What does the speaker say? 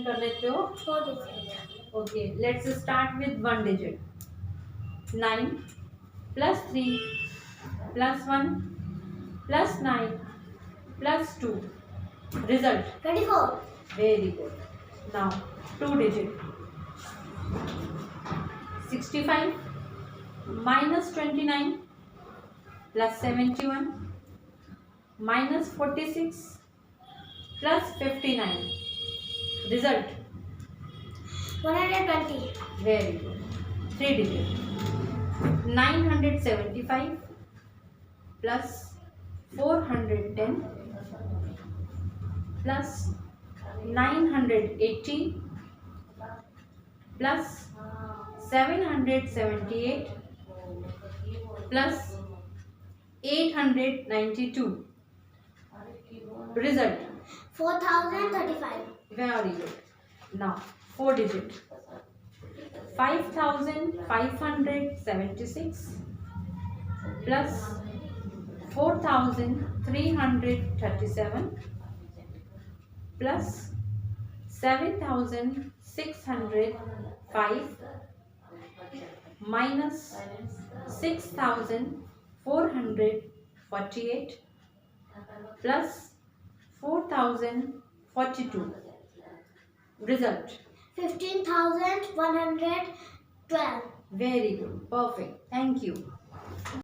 Addition कर लेते हो? 4 digit. Okay, let's start with one digit. 9 plus 3 plus 1 plus 9 plus 2. Result? 24. Very good. Now, two digit. 65 minus 29 plus 71 minus 46 plus 59. Result? 120. Very good. Three digit. 975 plus 410 plus 980 plus 778 plus 892. Result? 4035. Very good. Now, four digit. 5576 plus 4337 plus 7605 minus 6448 plus 4042. Result? 15,112. Very good. Perfect. Thank you.